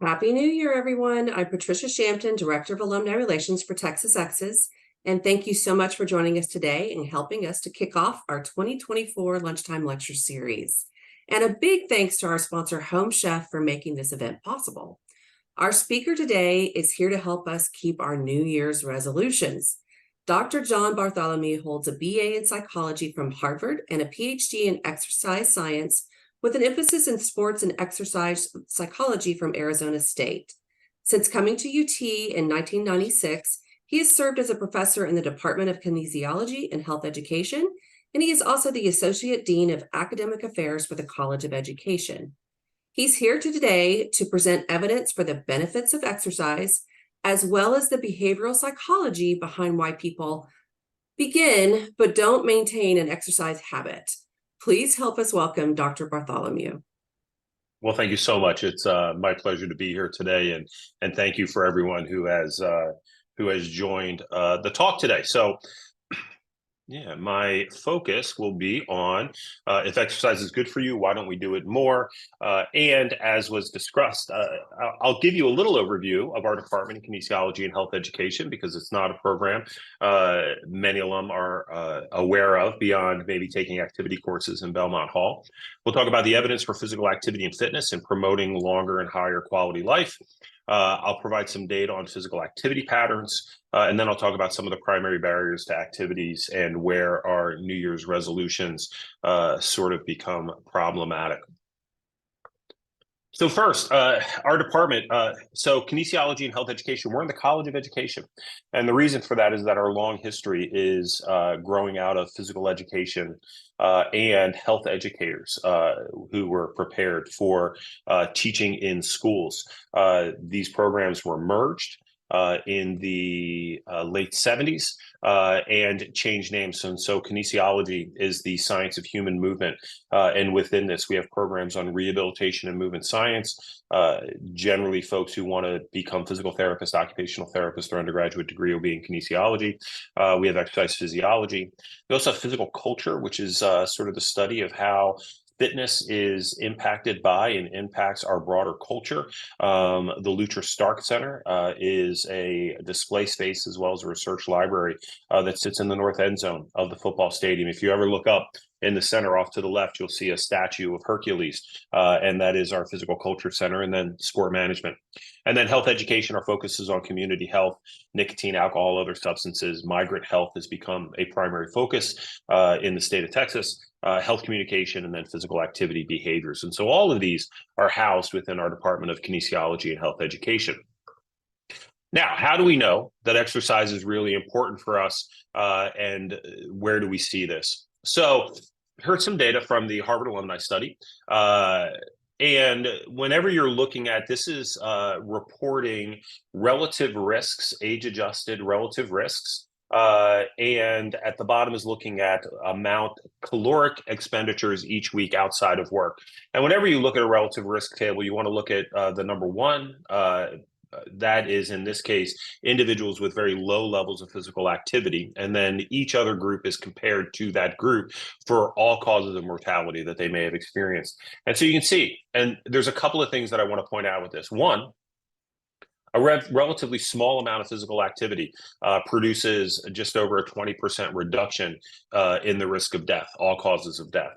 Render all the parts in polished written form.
Happy New Year, everyone. I'm Patricia Shampton, Director of Alumni Relations for Texas Exes, and thank you so much for joining us today and helping us to kick off our 2024 Lunchtime Lecture Series. And a big thanks to our sponsor, Home Chef, for making this event possible. Our speaker today is here to help us keep our New Year's resolutions. Dr. John Bartholomew holds a BA in psychology from Harvard and a PhD in exercise science with an emphasis in sports and exercise psychology from Arizona State. Since coming to UT in 1996, he has served as a professor in the Department of Kinesiology and Health Education, and he is also the Associate Dean of Academic Affairs for the College of Education. He's here today to present evidence for the benefits of exercise, as well as the behavioral psychology behind why people begin but don't maintain an exercise habit. Please help us welcome Dr. Bartholomew. Well, thank you so much. It's my pleasure to be here today, and thank you for everyone who has joined the talk today. So, yeah, my focus will be on if exercise is good for you, why don't we do it more? And as was discussed, I'll give you a little overview of our department in kinesiology and health education, because it's not a program many alum are aware of beyond maybe taking activity courses in Belmont Hall. We'll talk about the evidence for physical activity and fitness and promoting longer and higher quality life. I'll provide some data on physical activity patterns, and then I'll talk about some of the primary barriers to activities and where our New Year's resolutions sort of become problematic. So first, our department, so kinesiology and health education, we're in the College of Education. And the reason for that is that our long history is growing out of physical education and health educators who were prepared for teaching in schools. These programs were merged in the late 70s and changed names. And so kinesiology is the science of human movement. And within this, we have programs on rehabilitation and movement science. Generally, folks who want to become physical therapists, occupational therapists, their undergraduate degree will be in kinesiology. We have exercise physiology. We also have physical culture, which is sort of the study of how fitness is impacted by and impacts our broader culture. The Luther Stark Center is a display space as well as a research library that sits in the north end zone of the football stadium. If you ever look up in the center off to the left, you'll see a statue of Hercules, and that is our physical culture center, and then sport management. And then health education, our focus is on community health, nicotine, alcohol, other substances. Migrant health has become a primary focus in the state of Texas. Health communication, and then physical activity behaviors. And so all of these are housed within our Department of Kinesiology and Health Education. Now, how do we know that exercise is really important for us, and where do we see this? So here's some data from the Harvard Alumni Study. And whenever you're looking at this, is reporting relative risks, age-adjusted relative risks. And at the bottom is looking at caloric expenditures each week outside of work. And whenever you look at a relative risk table, you want to look at the number one. That is, in this case, individuals with very low levels of physical activity. And then each other group is compared to that group for all causes of mortality that they may have experienced. And so you can see, and there's a couple of things that I want to point out with this. One, a relatively small amount of physical activity produces just over a 20% reduction in the risk of death, all causes of death.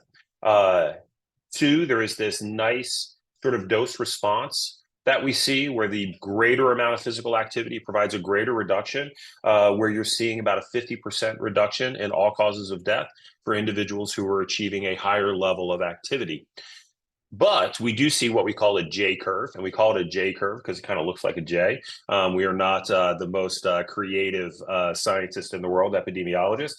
Two, there is this nice sort of dose response that we see where the greater amount of physical activity provides a greater reduction, where you're seeing about a 50% reduction in all causes of death for individuals who are achieving a higher level of activity. But we do see what we call a J curve, and we call it a J curve because it kind of looks like a J. We are not the most creative scientist in the world, epidemiologist,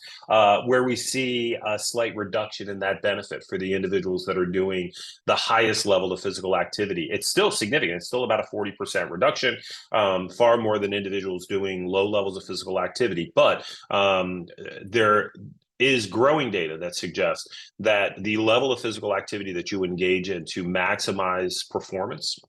where we see a slight reduction in that benefit for the individuals that are doing the highest level of physical activity. It's still significant. It's still about a 40% reduction, far more than individuals doing low levels of physical activity. But there is growing data that suggests that the level of physical activity that you engage in to maximize performance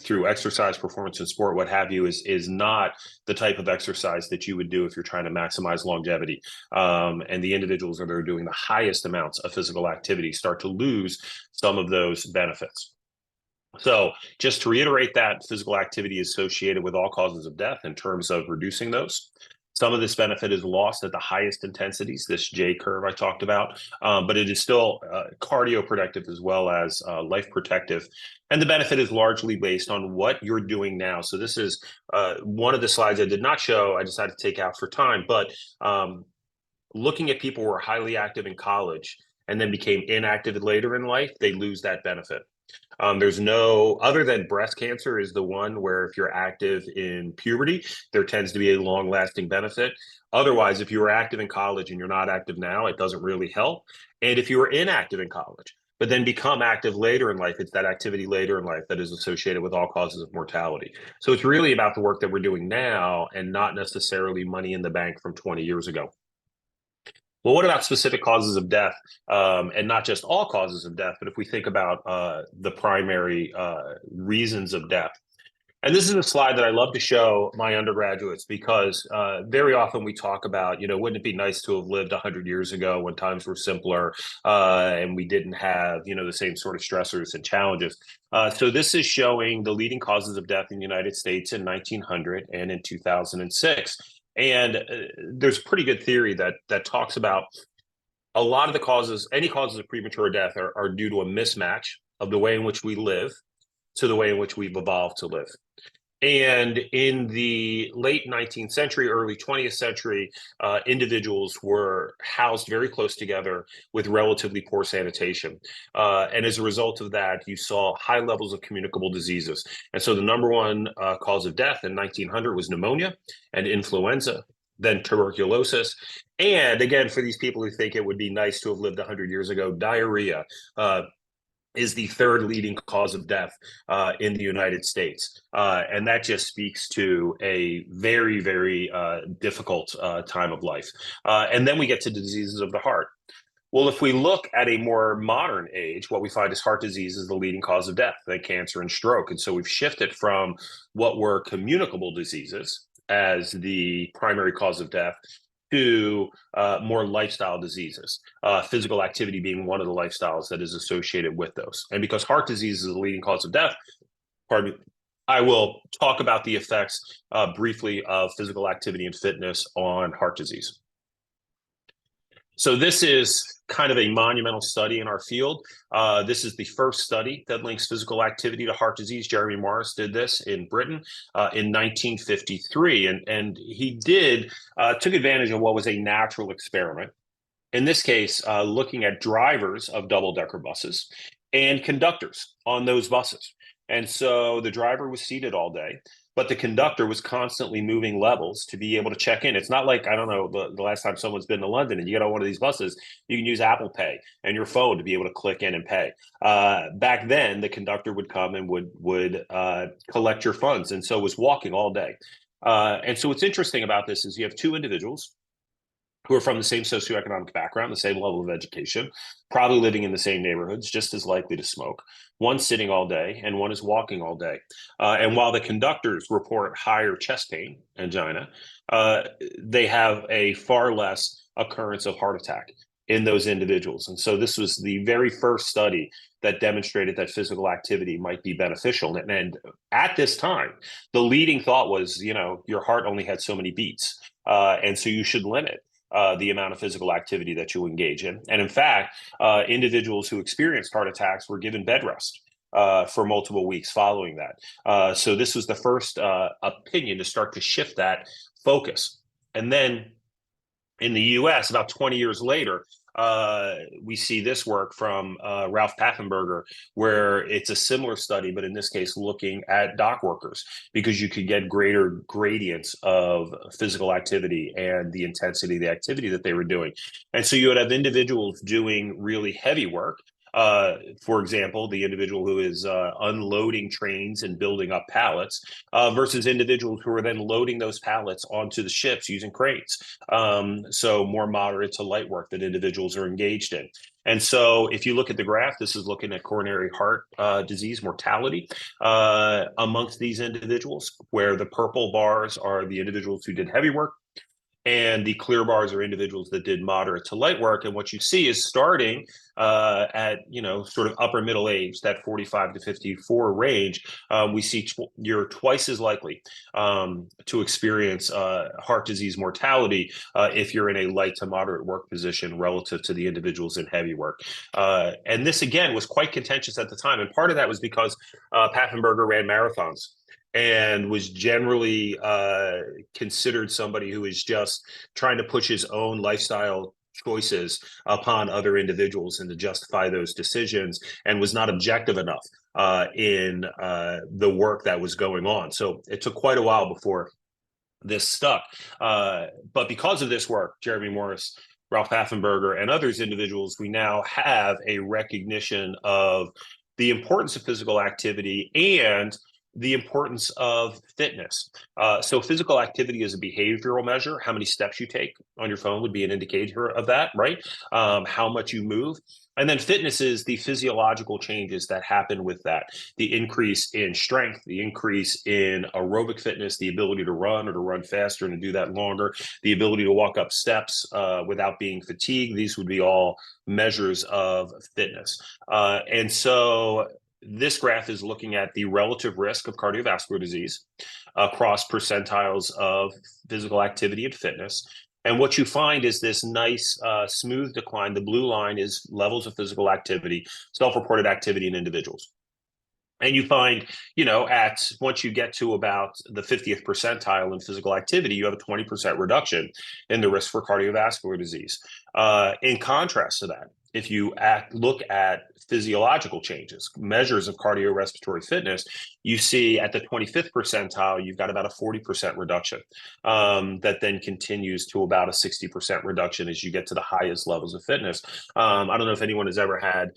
through exercise, performance in sport, what have you, is not the type of exercise that you would do if you're trying to maximize longevity. And the individuals that are doing the highest amounts of physical activity start to lose some of those benefits. So just to reiterate that physical activity is associated with all causes of death in terms of reducing those. Some of this benefit is lost at the highest intensities, this J curve I talked about, but it is still cardioprotective as well as life protective. And the benefit is largely based on what you're doing now. So this is one of the slides I did not show, I decided to take out for time, but looking at people who are highly active in college and then became inactive later in life, they lose that benefit. There's no, other than breast cancer is the one where if you're active in puberty, there tends to be a long lasting benefit. Otherwise, if you were active in college and you're not active now, it doesn't really help. And if you were inactive in college, but then become active later in life, it's that activity later in life that is associated with all causes of mortality. So it's really about the work that we're doing now and not necessarily money in the bank from 20 years ago. Well, what about specific causes of death, and not just all causes of death, but if we think about the primary reasons of death? And this is a slide that I love to show my undergraduates because very often we talk about, wouldn't it be nice to have lived 100 years ago when times were simpler and we didn't have, the same sort of stressors and challenges. So this is showing the leading causes of death in the United States in 1900 and in 2006. And there's pretty good theory that talks about a lot of the causes, any causes of premature death are due to a mismatch of the way in which we live to the way in which we've evolved to live. And in the late 19th century, early 20th century, individuals were housed very close together with relatively poor sanitation. And as a result of that, you saw high levels of communicable diseases. And so the number one cause of death in 1900 was pneumonia and influenza, then tuberculosis. And again, for these people who think it would be nice to have lived 100 years ago, diarrhea, is the third leading cause of death in the United States. And that just speaks to a very, very difficult time of life. And then we get to diseases of the heart. Well, if we look at a more modern age, what we find is heart disease is the leading cause of death, then cancer and stroke. And so we've shifted from what were communicable diseases as the primary cause of death to more lifestyle diseases, physical activity being one of the lifestyles that is associated with those. And because heart disease is the leading cause of death, pardon me, I will talk about the effects briefly of physical activity and fitness on heart disease. So this is kind of a monumental study in our field. This is the first study that links physical activity to heart disease. Jeremy Morris did this in Britain in 1953. And he took advantage of what was a natural experiment. In this case, looking at drivers of double-decker buses and conductors on those buses. And so the driver was seated all day, but the conductor was constantly moving levels to be able to check in. It's not like, I don't know, the last time someone's been to London and you get on one of these buses, you can use Apple Pay and your phone to be able to click in and pay. Back then, the conductor would come and would collect your funds, and so was walking all day. And so what's interesting about this is you have two individuals who are from the same socioeconomic background, the same level of education, probably living in the same neighborhoods, just as likely to smoke. One's sitting all day and one is walking all day. And while the conductors report higher chest pain, angina, they have a far less occurrence of heart attack in those individuals. And so this was the very first study that demonstrated that physical activity might be beneficial. And at this time, the leading thought was, your heart only had so many beats. And so you should limit the amount of physical activity that you engage in. And in fact, individuals who experienced heart attacks were given bed rest for multiple weeks following that. So this was the first opinion to start to shift that focus. And then in the US, about 20 years later, we see this work from Ralph Paffenberger, where it's a similar study, but in this case, looking at dock workers, because you could get greater gradients of physical activity and the intensity of the activity that they were doing. And so you would have individuals doing really heavy work. For example, the individual who is unloading trains and building up pallets versus individuals who are then loading those pallets onto the ships using cranes. So more moderate to light work that individuals are engaged in. And so if you look at the graph, this is looking at coronary heart disease mortality amongst these individuals, where the purple bars are the individuals who did heavy work. And the clear bars are individuals that did moderate to light work. And what you see is starting at, sort of upper middle age, that 45 to 54 range, we see you're twice as likely to experience heart disease mortality if you're in a light to moderate work position relative to the individuals in heavy work. And this, again, was quite contentious at the time. And part of that was because Paffenberger ran marathons and was generally considered somebody who is just trying to push his own lifestyle choices upon other individuals and to justify those decisions, and was not objective enough in the work that was going on. So it took quite a while before this stuck. But because of this work, Jeremy Morris, Ralph Paffenberger, and others individuals, we now have a recognition of the importance of physical activity and the importance of fitness. So physical activity is a behavioral measure. How many steps you take on your phone would be an indicator of that, right? How much you move. And then fitness is the physiological changes that happen with that. The increase in strength, the increase in aerobic fitness, the ability to run or to run faster and to do that longer, the ability to walk up steps without being fatigued. These would be all measures of fitness. And so this graph is looking at the relative risk of cardiovascular disease across percentiles of physical activity and fitness. And what you find is this nice smooth decline. The blue line is levels of physical activity, self-reported activity in individuals. And you find, once you get to about the 50th percentile in physical activity, you have a 20% reduction in the risk for cardiovascular disease. In contrast to that, if you look at physiological changes, measures of cardiorespiratory fitness, you see at the 25th percentile, you've got about a 40% reduction that then continues to about a 60% reduction as you get to the highest levels of fitness. I don't know if anyone has ever had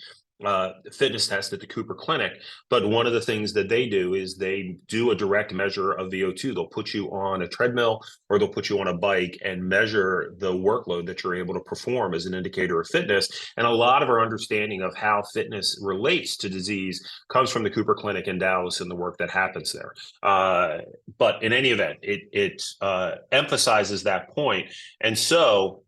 fitness test at the Cooper Clinic, but one of the things that they do is they do a direct measure of VO2. They'll put you on a treadmill or they'll put you on a bike and measure the workload that you're able to perform as an indicator of fitness. And a lot of our understanding of how fitness relates to disease comes from the Cooper Clinic in Dallas and the work that happens there. But in any event, it emphasizes that point. And so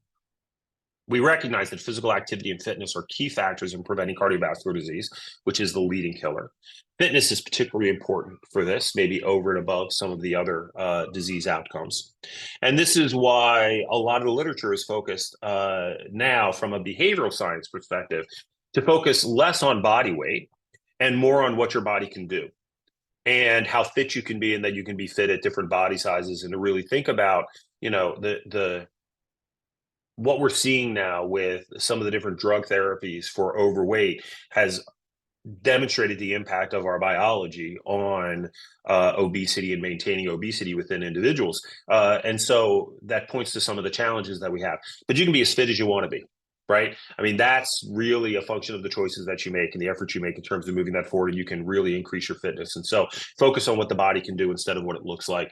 we recognize that physical activity and fitness are key factors in preventing cardiovascular disease, which is the leading killer. Fitness is particularly important for this, maybe over and above some of the other disease outcomes. And this is why a lot of the literature is focused now from a behavioral science perspective to focus less on body weight and more on what your body can do and how fit you can be, and that you can be fit at different body sizes, and to really think about, what we're seeing now with some of the different drug therapies for overweight has demonstrated the impact of our biology on obesity and maintaining obesity within individuals. And so that points to some of the challenges that we have. But you can be as fit as you want to be, right? I mean, that's really a function of the choices that you make and the efforts you make in terms of moving that forward. And you can really increase your fitness. And so focus on what the body can do instead of what it looks like.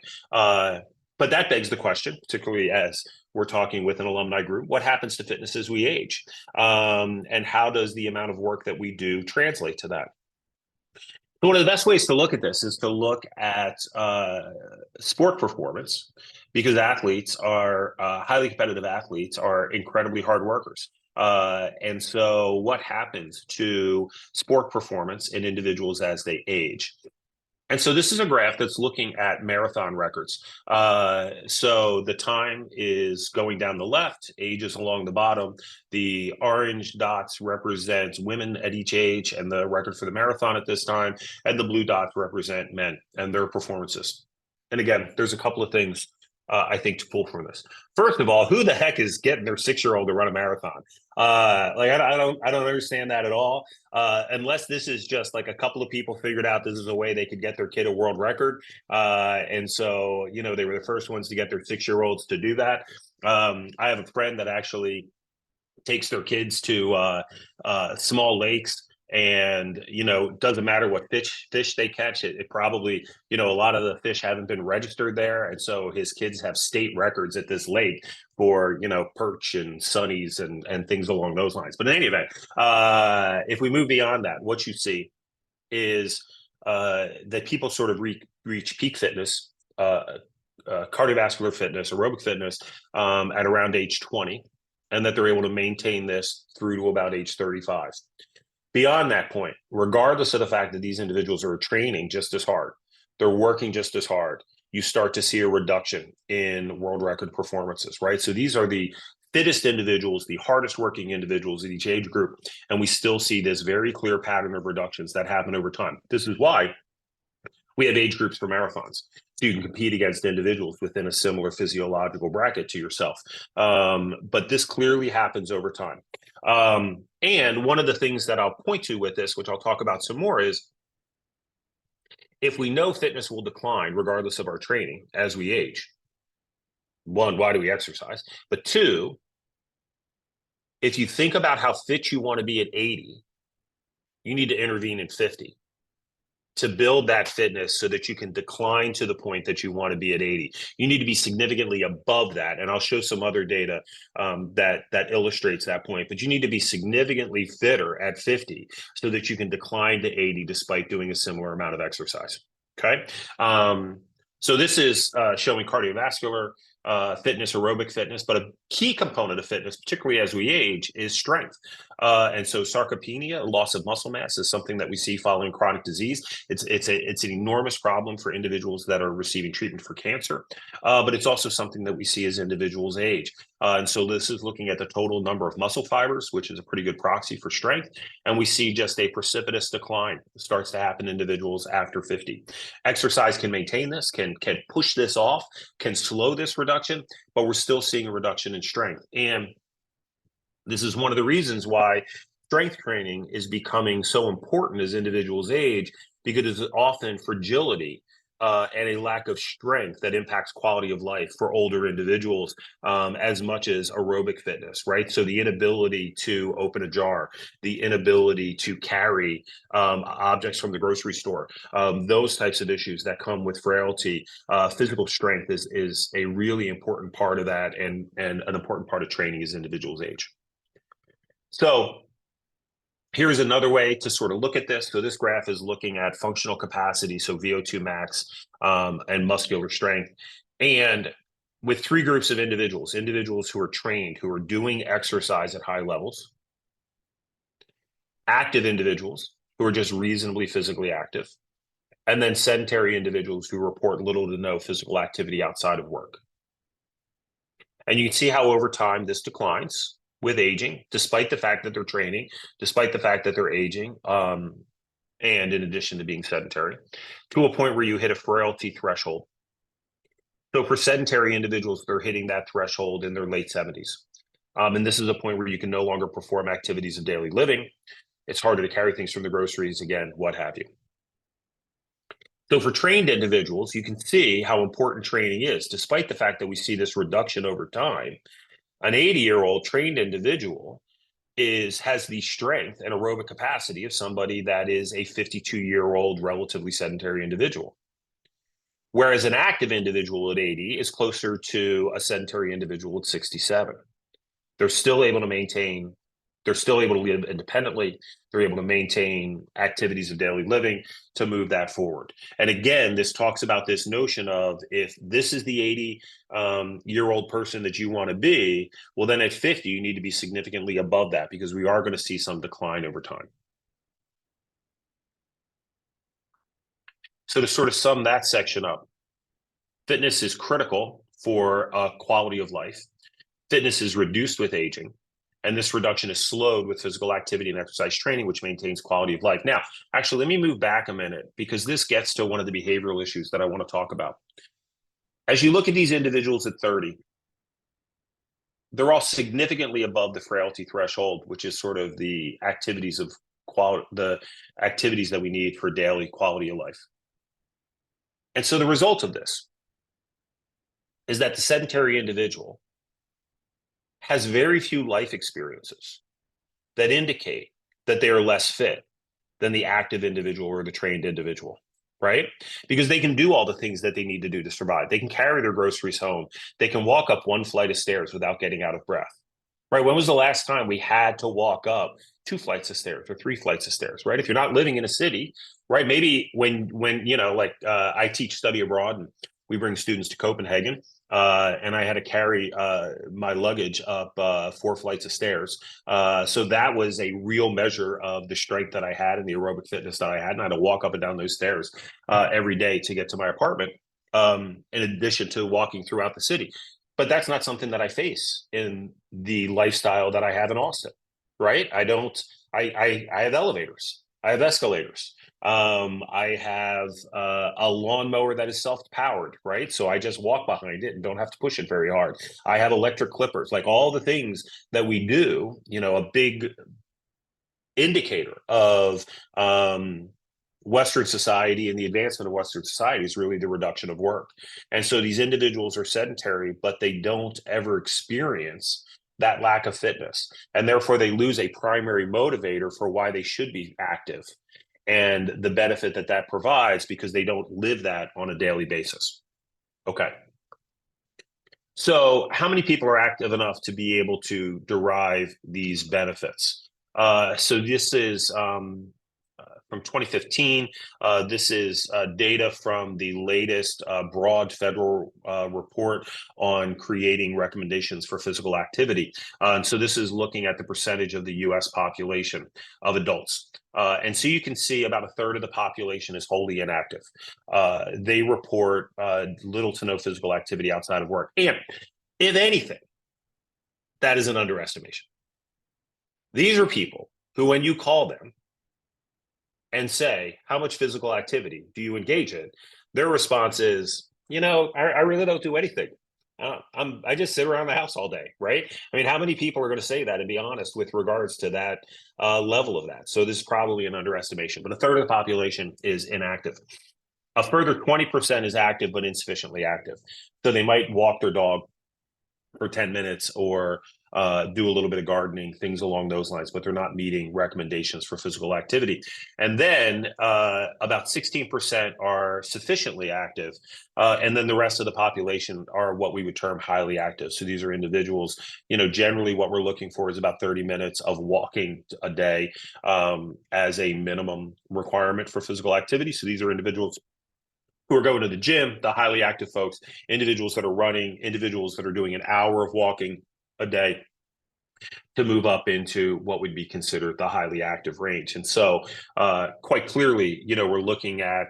But that begs the question, particularly as we're talking with an alumni group, what happens to fitness as we age? And how does the amount of work that we do translate to that? So one of the best ways to look at this is to look at sport performance, because athletes are highly competitive athletes are incredibly hard workers. And so what happens to sport performance in individuals as they age? And so this is a graph that's looking at marathon records. So the time is going down the left, ages along the bottom. The orange dots represent women at each age and the record for the marathon at this time. And the blue dots represent men and their performances. And again, there's a couple of things I think to pull from this. First of all, who the heck is getting their 6-year-old to run a marathon? I don't understand that at all. Unless this is just like a couple of people figured out this is a way they could get their kid a world record. And so, they were the first ones to get their 6-year-olds to do that. I have a friend that actually takes their kids to small lakes, and doesn't matter what fish they catch. It probably, a lot of the fish haven't been registered there, and so his kids have state records at this lake for perch and sunnies and things along those lines. But in any event, if we move beyond that, what you see is that people sort of reach peak fitness cardiovascular fitness, aerobic fitness at around age 20, and that they're able to maintain this through to about age 35. Beyond that point, regardless of the fact that these individuals are training just as hard, they're working just as hard, you start to see a reduction in world record performances, right? So these are the fittest individuals, the hardest working individuals in each age group. And we still see this very clear pattern of reductions that happen over time. This is why we have age groups for marathons. So you can compete against individuals within a similar physiological bracket to yourself. But this clearly happens over time. And one of the things that I'll point to with this, which I'll talk about some more, is if we know fitness will decline regardless of our training as we age, one, why do we exercise? But two, if you think about how fit you want to be at 80, you need to intervene in 50 to build that fitness so that you can decline to the point that you want to be at 80. You need to be significantly above that. And I'll show some other data that illustrates that point. But you need to be significantly fitter at 50 so that you can decline to 80 despite doing a similar amount of exercise. Okay. So this is showing cardiovascular fitness, aerobic fitness, but a key component of fitness, particularly as we age, is strength. And so sarcopenia, loss of muscle mass, is something that we see following chronic disease. It's an enormous problem for individuals that are receiving treatment for cancer, but it's also something that we see as individuals age. And so this is looking at the total number of muscle fibers, which is a pretty good proxy for strength. And we see just a precipitous decline starts to happen in individuals after 50. Exercise can maintain this, can push this off, can slow this reduction, but we're still seeing a reduction in strength. And this is one of the reasons why strength training is becoming so important as individuals age, because it's often fragility and a lack of strength that impacts quality of life for older individuals as much as aerobic fitness, right? So the inability to open a jar, the inability to carry objects from the grocery store, those types of issues that come with frailty, physical strength is a really important part of that, and an important part of training as individuals age. So here's another way to sort of look at this. So this graph is looking at functional capacity, so VO2 max and muscular strength. And with three groups of individuals who are trained, who are doing exercise at high levels, active individuals who are just reasonably physically active, and then sedentary individuals who report little to no physical activity outside of work. And you can see how over time this declines with aging, despite the fact that they're training, despite the fact that they're aging, and in addition to being sedentary, to a point where you hit a frailty threshold. So for sedentary individuals, they're hitting that threshold in their late 70s. And this is a point where you can no longer perform activities of daily living. It's harder to carry things from the groceries, again, what have you. So for trained individuals, you can see how important training is, despite the fact that we see this reduction over time. An 80-year-old trained individual has the strength and aerobic capacity of somebody that is a 52-year-old relatively sedentary individual. Whereas an active individual at 80 is closer to a sedentary individual at 67. They're still able to maintain, they're still able to live independently. They're able to maintain activities of daily living to move that forward. And again, this talks about this notion of, if this is the 80-year-old person that you want to be, well, then at 50, you need to be significantly above that, because we are going to see some decline over time. So to sort of sum that section up, fitness is critical for quality of life. Fitness is reduced with aging, and this reduction is slowed with physical activity and exercise training, which maintains quality of life. Now, actually, let me move back a minute, because this gets to one of the behavioral issues that I want to talk about. As you look at these individuals at 30, they're all significantly above the frailty threshold, which is sort of the activities of the activities that we need for daily quality of life. And so the result of this is that the sedentary individual has very few life experiences that indicate that they are less fit than the active individual or the trained individual, right? Because they can do all the things that they need to do to survive. They can carry their groceries home. They can walk up one flight of stairs without getting out of breath, right? When was the last time we had to walk up 2 flights of stairs or 3 flights of stairs, right? If you're not living in a city, right? Maybe when I teach study abroad, and we bring students to Copenhagen, and I had to carry my luggage up 4 flights of stairs. So that was a real measure of the strength that I had and the aerobic fitness that I had. And I had to walk up and down those stairs every day to get to my apartment, in addition to walking throughout the city. But that's not something that I face in the lifestyle that I have in Austin, right? I don't, I have elevators, I have escalators. I have a lawnmower that is self-powered, right? So I just walk behind it and don't have to push it very hard. I have electric clippers, like all the things that we do, a big indicator of Western society and the advancement of Western society is really the reduction of work. And so these individuals are sedentary, but they don't ever experience that lack of fitness. And therefore, they lose a primary motivator for why they should be active and the benefit that that provides because they don't live that on a daily basis. Okay. So how many people are active enough to be able to derive these benefits? So this is from 2015. This is data from the latest broad federal report on creating recommendations for physical activity. And so this is looking at the percentage of the US population of adults. And so you can see about a third of the population is wholly inactive. They report little to no physical activity outside of work. And if anything, that is an underestimation. These are people who, when you call them and say, how much physical activity do you engage in? Their response is, I really don't do anything. I just sit around the house all day, right? I mean, how many people are going to say that and be honest with regards to that level of that? So this is probably an underestimation, but a third of the population is inactive. A further 20% is active, but insufficiently active. So they might walk their dog for 10 minutes or do a little bit of gardening, things along those lines, but they're not meeting recommendations for physical activity. And then about 16% are sufficiently active. And then the rest of the population are what we would term highly active. So these are individuals, generally what we're looking for is about 30 minutes of walking a day as a minimum requirement for physical activity. So these are individuals who are going to the gym, the highly active folks, individuals that are running, individuals that are doing an hour of walking a day to move up into what would be considered the highly active range. And so quite clearly, we're looking at,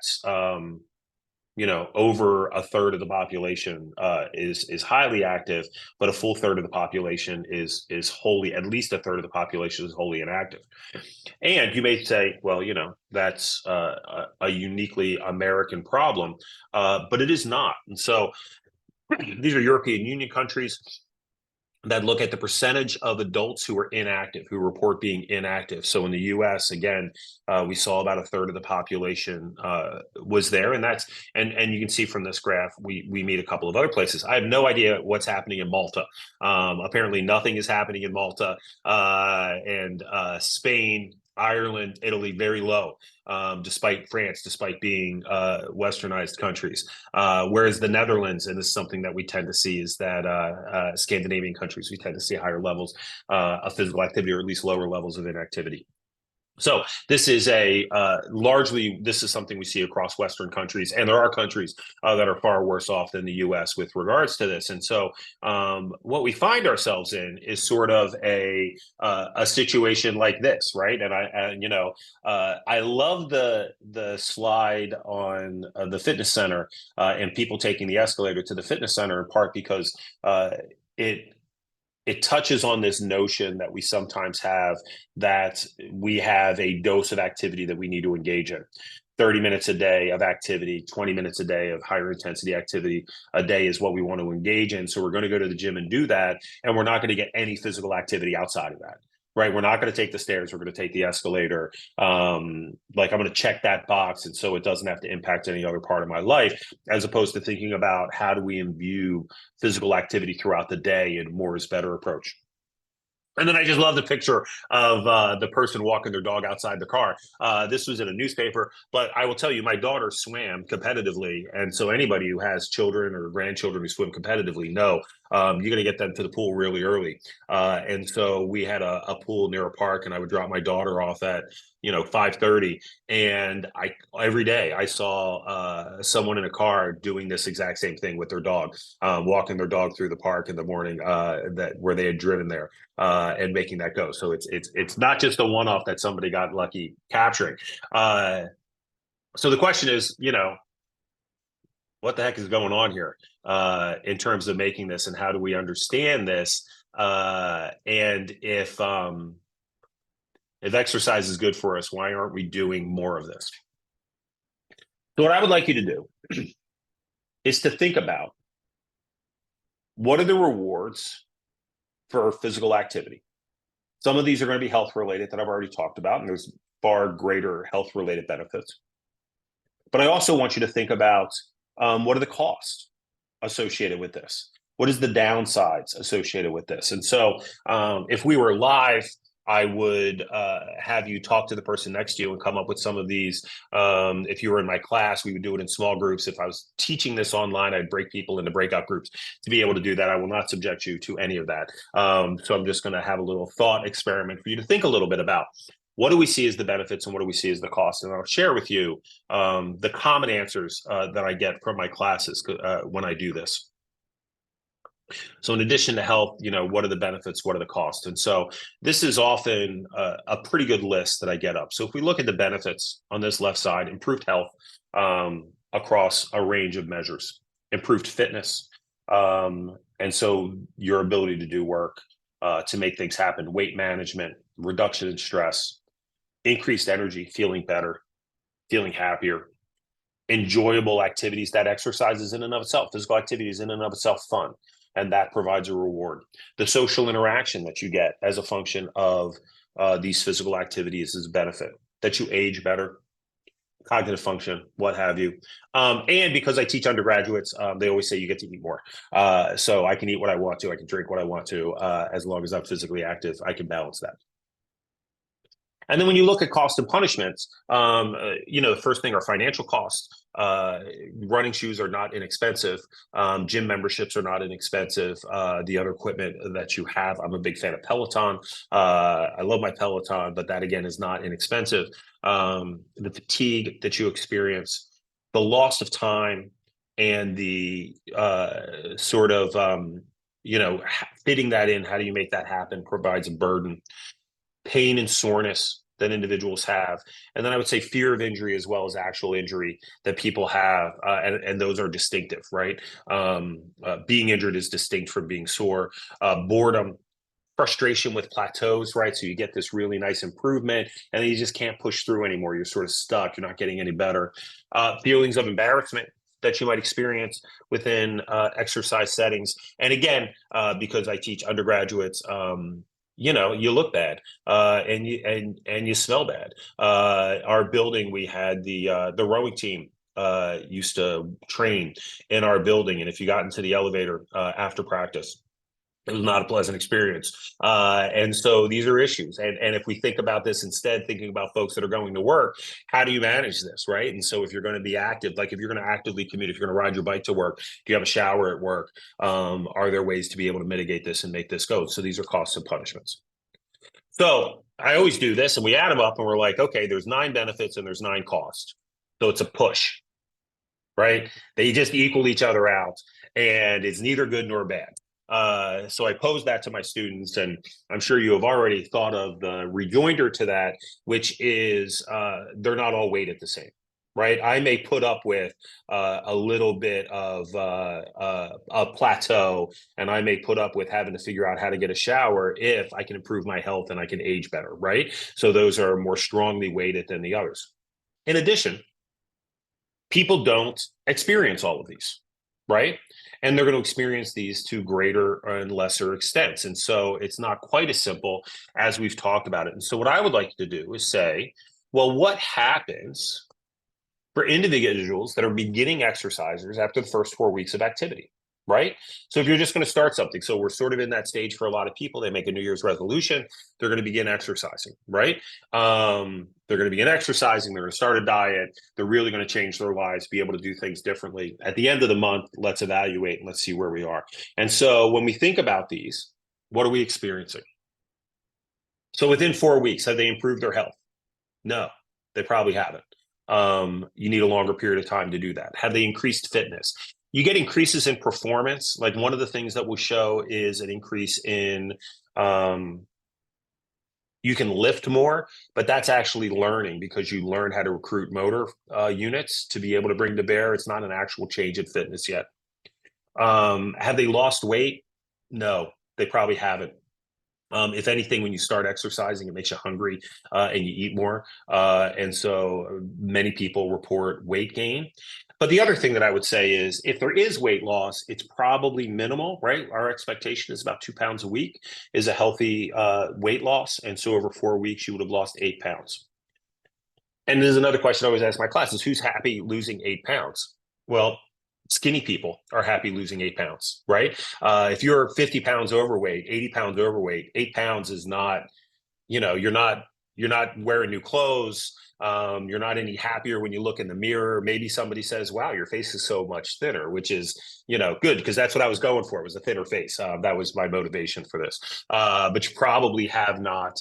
over a third of the population is highly active, but a full third of the population is wholly, at least a third of the population is wholly inactive. And you may say, well, that's a uniquely American problem, but it is not. And so these are European Union countries that look at the percentage of adults who are inactive, who report being inactive. So in the US, again, we saw about a third of the population was there. And that's, and you can see from this graph, we meet a couple of other places. I have no idea what's happening in Malta. Apparently nothing is happening in Malta, and Spain, Ireland, Italy, very low, despite France, despite being westernized countries. Whereas the Netherlands, and this is something that we tend to see, is that Scandinavian countries, we tend to see higher levels of physical activity, or at least lower levels of inactivity. So this is largely, this is something we see across Western countries, and there are countries that are far worse off than the U.S. with regards to this. And so what we find ourselves in is sort of a situation like this, right? And I love the slide on the fitness center and people taking the escalator to the fitness center, in part because it touches on this notion that we sometimes have, that we have a dose of activity that we need to engage in. 30 minutes a day of activity, 20 minutes a day of higher intensity activity a day is what we want to engage in. So we're going to go to the gym and do that, and we're not going to get any physical activity outside of that. Right, we're not going to take the stairs. We're going to take the escalator. I'm going to check that box, and so it doesn't have to impact any other part of my life. As opposed to thinking about how do we imbue physical activity throughout the day, and more is better approach. And then I just love the picture of the person walking their dog outside the car. This was in a newspaper, but I will tell you, my daughter swam competitively. And so anybody who has children or grandchildren who swim competitively know You're going to get them to the pool really early. And so we had a pool near a park, and I would drop my daughter off at 5:30, and every day I saw someone in a car doing this exact same thing with their dog, walking their dog through the park in the morning, where they had driven there, and making that go. So it's not just a one-off that somebody got lucky capturing. So the question is, what the heck is going on here in terms of making this, and how do we understand this? And if exercise is good for us, why aren't we doing more of this? So what I would like you to do is to think about, what are the rewards for physical activity? Some of these are going to be health related that I've already talked about, and there's far greater health related benefits. But I also want you to think about, what are the costs associated with this? What is the downsides associated with this? And so if we were live, I would have you talk to the person next to you and come up with some of these. If you were in my class, we would do it in small groups. If I was teaching this online, I'd break people into breakout groups to be able to do that. I will not subject you to any of that. So I'm just going to have a little thought experiment for you to think a little bit about. What do we see as the benefits and what do we see as the costs? And I'll share with you the common answers that I get from my classes when I do this. So in addition to health, what are the benefits? What are the costs? And so this is often a pretty good list that I get up. So if we look at the benefits on this left side, improved health across a range of measures, improved fitness. And so your ability to do work, to make things happen, weight management, reduction in stress, increased energy, feeling better, feeling happier, enjoyable activities. That exercise is in and of itself, physical activity is in and of itself fun, and that provides a reward. The social interaction that you get as a function of these physical activities is a benefit. That you age better, cognitive function, what have you. And because I teach undergraduates, they always say you get to eat more. So I can eat what I want to, I can drink what I want to, as long as I'm physically active, I can balance that. And then when you look at cost and punishments, the first thing are financial costs. Running shoes are not inexpensive. Gym memberships are not inexpensive. The other equipment that you have, I'm a big fan of Peloton. I love my Peloton, but that again is not inexpensive. The fatigue that you experience, the loss of time, and the fitting that in, how do you make that happen, provides a burden. Pain and soreness that individuals have. And then I would say fear of injury as well as actual injury that people have. And those are distinctive, right? Being injured is distinct from being sore. Boredom, frustration with plateaus, right? So you get this really nice improvement and then you just can't push through anymore. You're sort of stuck. You're not getting any better. Feelings of embarrassment that you might experience within exercise settings. And again, because I teach undergraduates, you look bad, and you smell bad. Our building, we had the rowing team used to train in our building, and if you got into the elevator after practice, it was not a pleasant experience. And so these are issues. And if we think about this instead, thinking about folks that are going to work, how do you manage this, right? And so if you're going to be active, like if you're going to actively commute, if you're going to ride your bike to work, do you have a shower at work? Are there ways to be able to mitigate this and make this go? So these are costs and punishments. So I always do this and we add them up and we're like, okay, there's 9 benefits and there's 9 costs. So it's a push, right? They just equal each other out and it's neither good nor bad. So I pose that to my students, and I'm sure you have already thought of the rejoinder to that, which is they're not all weighted the same, right? I may put up with a little bit of a plateau, and I may put up with having to figure out how to get a shower if I can improve my health and I can age better, right? So those are more strongly weighted than the others. In addition, people don't experience all of these, right? And they're going to experience these to greater and lesser extents. And so it's not quite as simple as we've talked about it. And so what I would like to do is say, well, what happens for individuals that are beginning exercisers after the first 4 weeks of activity? right? So if you're just going to start something, so we're sort of in that stage for a lot of people. They make a New Year's resolution. They're going to begin exercising, right? They're going to begin exercising. They're going to start a diet. They're really going to change their lives, be able to do things differently. At the end of the month, let's evaluate and let's see where we are. And so when we think about these, what are we experiencing? So within 4 weeks, have they improved their health? No, they probably haven't. You need a longer period of time to do that. Have they increased fitness? You get increases in performance. Like one of the things that will show is an increase in you can lift more, but that's actually learning because you learn how to recruit motor units to be able to bring to bear. It's not an actual change in fitness yet. Have they lost weight? No, they probably haven't. If anything, when you start exercising, it makes you hungry and you eat more. And so many people report weight gain. But the other thing that I would say is if there is weight loss, it's probably minimal, right? Our expectation is about 2 pounds a week is a healthy weight loss. And so over 4 weeks, you would have lost 8 pounds. And there's another question I always ask my classes, who's happy losing 8 pounds? Well, skinny people are happy losing 8 pounds, right? If you're 50 pounds overweight, 80 pounds overweight, 8 pounds is not, you're not wearing new clothes. You're not any happier when you look in the mirror. Maybe somebody says, wow, your face is so much thinner, which is, good because that's what I was going for was a thinner face. That was my motivation for this. But you probably have not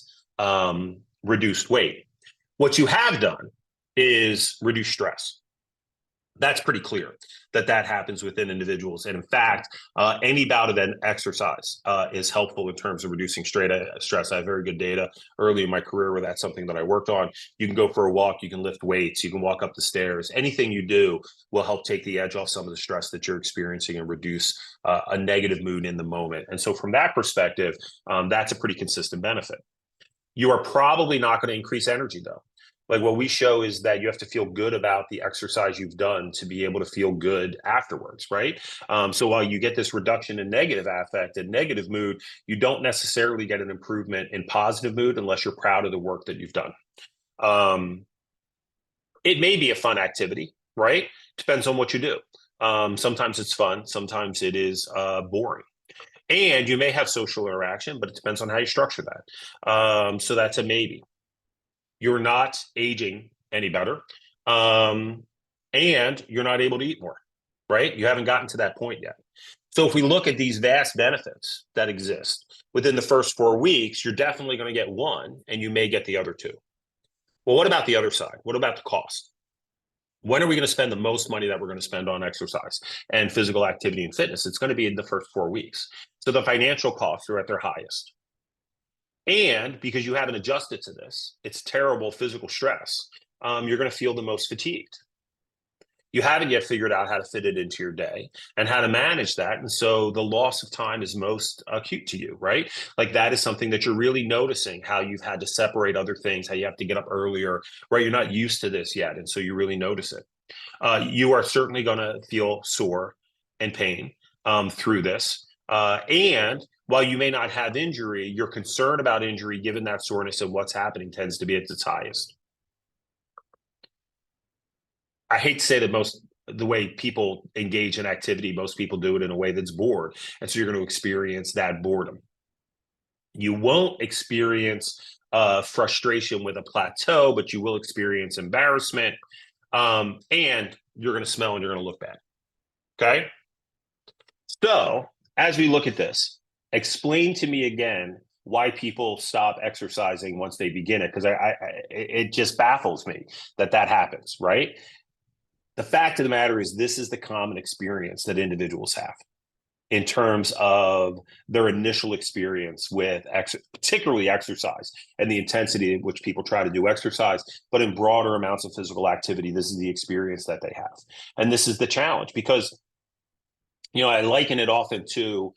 reduced weight. What you have done is reduce stress. That's pretty clear that happens within individuals. And in fact, any bout of exercise is helpful in terms of reducing stress. I have very good data early in my career where that's something that I worked on. You can go for a walk, you can lift weights, you can walk up the stairs. Anything you do will help take the edge off some of the stress that you're experiencing and reduce a negative mood in the moment. And so from that perspective, that's a pretty consistent benefit. You are probably not going to increase energy though. Like what we show is that you have to feel good about the exercise you've done to be able to feel good afterwards, right? So while you get this reduction in negative affect and negative mood, you don't necessarily get an improvement in positive mood unless you're proud of the work that you've done. It may be a fun activity, right? Depends on what you do. Sometimes it's fun, sometimes it is boring. And you may have social interaction, but it depends on how you structure that. So that's a maybe. You're not aging any better. And you're not able to eat more, right? You haven't gotten to that point yet. So if we look at these vast benefits that exist within the first 4 weeks, you're definitely going to get one and you may get the other two. Well, what about the other side? What about the cost? When are we going to spend the most money that we're going to spend on exercise and physical activity and fitness? It's going to be in the first 4 weeks. So the financial costs are at their highest. And because you haven't adjusted to this, it's terrible physical stress. You're going to feel the most fatigued. You haven't yet figured out how to fit it into your day and how to manage that. And so the loss of time is most acute to you, right? Like that is something that you're really noticing how you've had to separate other things, how you have to get up earlier, right? You're not used to this yet. And so you really notice it. You are certainly going to feel sore and pain through this. And while you may not have injury, your concern about injury, given that soreness and what's happening, tends to be at its highest. I hate to say that the way people engage in activity, most people do it in a way that's bored. And so you're going to experience that boredom. You won't experience frustration with a plateau, but you will experience embarrassment. And you're going to smell and you're going to look bad. Okay. So as we look at this, explain to me again why people stop exercising once they begin it, because it just baffles me that happens, right? The fact of the matter is this is the common experience that individuals have in terms of their initial experience with particularly exercise and the intensity at which people try to do exercise, but in broader amounts of physical activity, this is the experience that they have. And this is the challenge because, I liken it often to,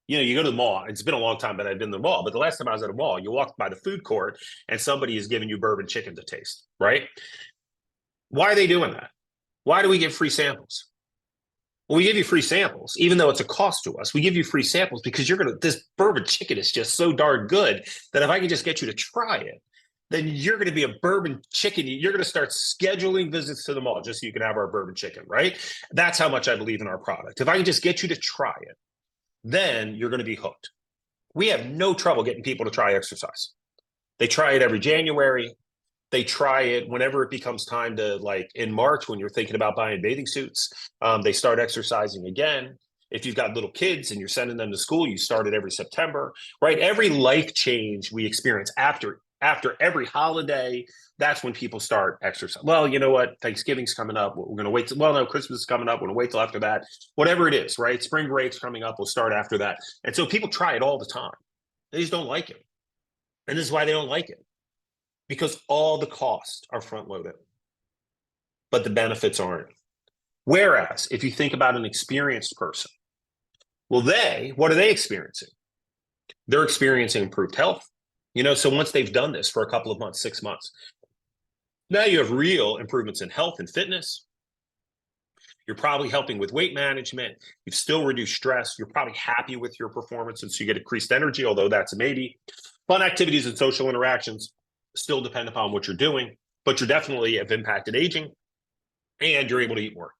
you go to the mall. It's been a long time that I've been to the mall, but the last time I was at a mall, you walked by the food court and somebody is giving you bourbon chicken to taste, right? Why are they doing that? Why do we give free samples? Well, we give you free samples, even though it's a cost to us. We give you free samples because this bourbon chicken is just so darn good that if I can just get you to try it, then you're going to be a bourbon chicken. You're going to start scheduling visits to the mall just so you can have our bourbon chicken, right? That's how much I believe in our product. If I can just get you to try it, then you're going to be hooked. We have no trouble getting people to try exercise. They try it every January. They try it whenever it becomes time to, like in March, when you're thinking about buying bathing suits, they start exercising again. If you've got little kids and you're sending them to school, you start it every September, right? Every life change we experience after every holiday, that's when people start exercise. Well, you know what? Thanksgiving's coming up. We're going to wait. Well, no, Christmas is coming up. We're going to wait till after that. Whatever it is, right? Spring break's coming up. We'll start after that. And so people try it all the time. They just don't like it. And this is why they don't like it. Because all the costs are front loaded, but the benefits aren't. Whereas if you think about an experienced person, well, what are they experiencing? They're experiencing improved health. So once they've done this for a couple of months, 6 months, now you have real improvements in health and fitness. You're probably helping with weight management. You've still reduced stress. You're probably happy with your performance, and so you get increased energy, although that's a maybe. Fun activities and social interactions still depend upon what you're doing, but you definitely have impacted aging, and you're able to eat more.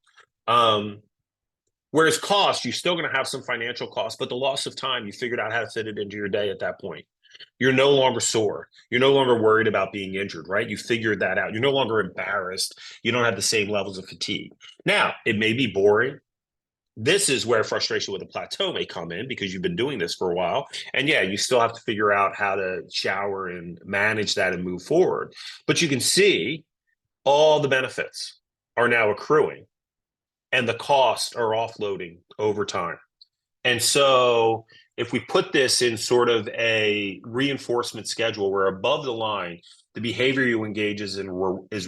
Whereas cost, you're still going to have some financial costs, but the loss of time, you figured out how to fit it into your day at that point. You're no longer sore. You're no longer worried about being injured, right? You figured that out. You're no longer embarrassed. You don't have the same levels of fatigue. Now, it may be boring. This is where frustration with a plateau may come in because you've been doing this for a while. And yeah, you still have to figure out how to shower and manage that and move forward. But you can see all the benefits are now accruing and the costs are offloading over time. And so if we put this in sort of a reinforcement schedule where above the line, the behavior you engage is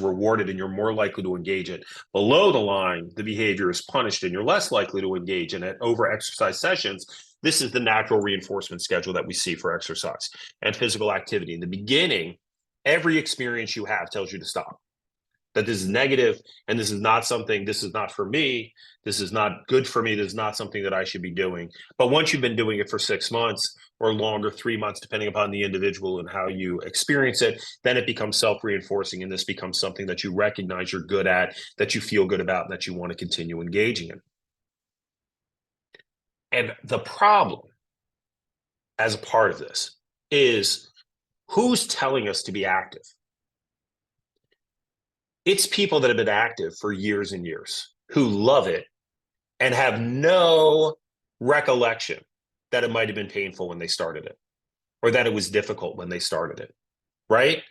rewarded and you're more likely to engage it. Below the line, the behavior is punished and you're less likely to engage in it over exercise sessions. This is the natural reinforcement schedule that we see for exercise and physical activity. In the beginning, every experience you have tells you to stop. That this is negative and this is not for me, this is not good for me, this is not something that I should be doing. But once you've been doing it for 6 months or longer, 3 months, depending upon the individual and how you experience it, then it becomes self-reinforcing and this becomes something that you recognize you're good at, that you feel good about, and that you want to continue engaging in. And the problem as a part of this is who's telling us to be active? It's people that have been active for years and years who love it and have no recollection that it might have been painful when they started it or that it was difficult when they started it, right?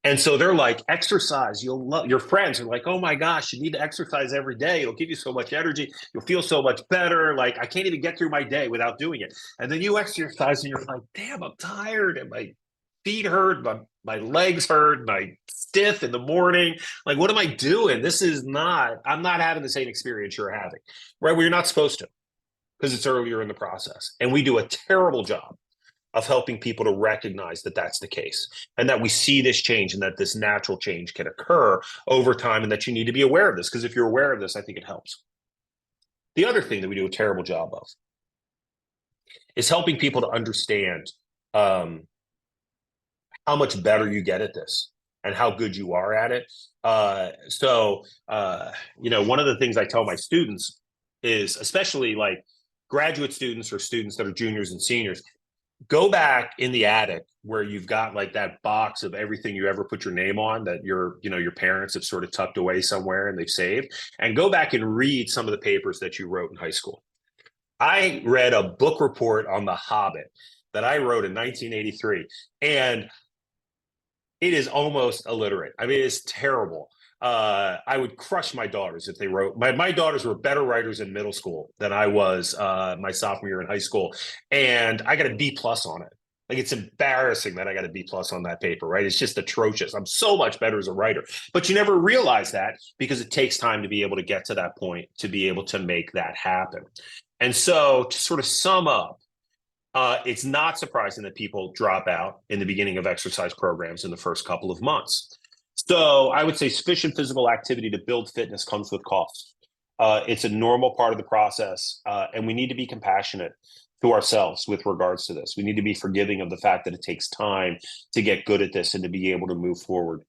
And so they're like, exercise, you'll love. Your friends are like, oh my gosh, you need to exercise every day. It'll give you so much energy. You'll feel so much better. Like, I can't even get through my day without doing it. And then you exercise and you're like, damn, I'm tired and my feet hurt, my legs hurt, my stiff in the morning. Like, what am I doing? I'm not having the same experience you're having, right? Well, you're not supposed to because it's earlier in the process. And we do a terrible job of helping people to recognize that that's the case and that we see this change and that this natural change can occur over time and that you need to be aware of this. Because if you're aware of this, I think it helps. The other thing that we do a terrible job of is helping people to understand how much better you get at this and how good you are at it. One of the things I tell my students is, especially like graduate students or students that are juniors and seniors, go back in the attic where you've got like that box of everything you ever put your name on that your parents have sort of tucked away somewhere and they've saved, and go back and read some of the papers that you wrote in high school. I read a book report on The Hobbit that I wrote in 1983, and it is almost illiterate. I mean, it's terrible. I would crush my daughters if they wrote. My daughters were better writers in middle school than I was my sophomore year in high school, and I got a B+ on it. Like, it's embarrassing that I got a B+ on that paper, right? It's just atrocious. I'm so much better as a writer, but you never realize that because it takes time to be able to get to that point, to be able to make that happen. And so, to sort of sum up, it's not surprising that people drop out in the beginning of exercise programs in the first couple of months. So I would say sufficient physical activity to build fitness comes with cost. It's a normal part of the process, and we need to be compassionate to ourselves with regards to this. We need to be forgiving of the fact that it takes time to get good at this and to be able to move forward.